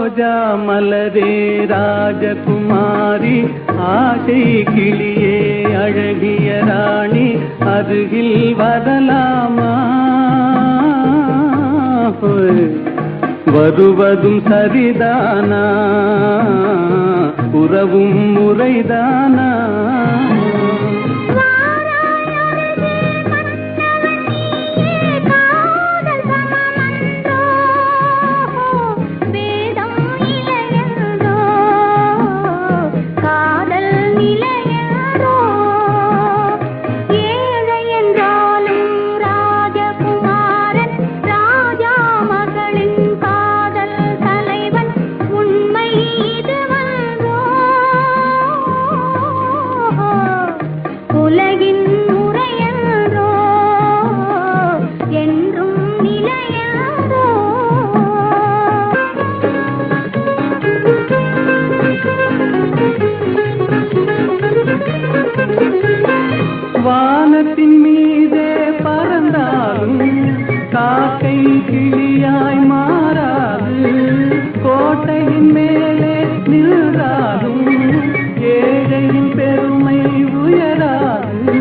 ரோஜா மலரே ராஜகுமாரி, ஆசை கிளியே அழகிய ராணி, அருகில் வரலாமா? வருவதும் சரிதானா, உறவும் முறைதானா? வானத்தின் மீதே பறந்தாலும் காக்கை கிளியாய் மாறாது, கோட்டையின் மேலே நின்றாலும் ஏழையின் பெருமை உயராது.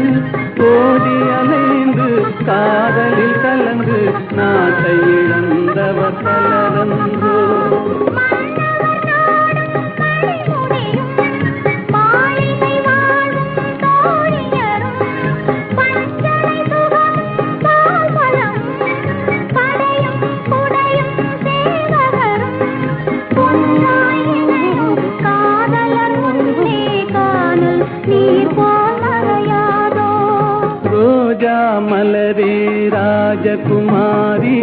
கோடி அலைந்து காதலில் கலந்து நாட்டை இழந்தவர் பலரன்றோ. ரோஜா மலரே ராஜகுமாரி,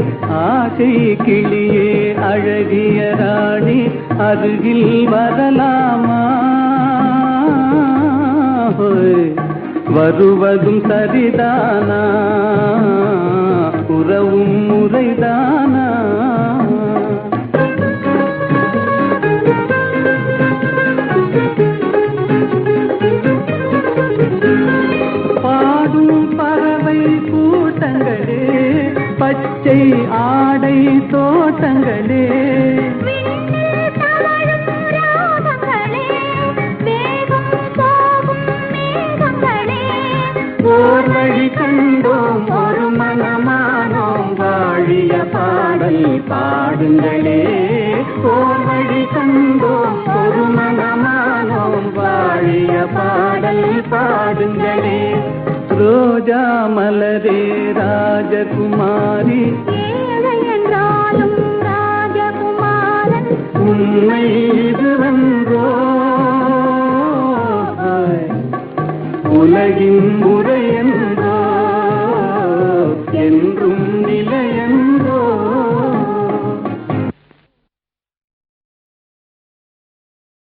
ஆசை கிளியே அழகிய ராணி, அருகில் வரலாமா? வருவதும் சரிதானா, உறவும் முறைதானா? பாடும் பறவை கூட்டங்களே, பச்சை ஆடை தோட்டங்களே, ஓர் வழி கண்டோம் ஒரு மனமானோம், வாழிய பாடல் பாடுங்களே. ஓர் வழி கண்டோம் ஒரு மனமானோம், வாழிய பாடல் பாடுங்களே. ரோஜா மலரே ராஜகுமாரி, ஏழை என்றாலும் ராஜகுமாரன், உண்மை இதுவென்றோ உலகின் முறை என்று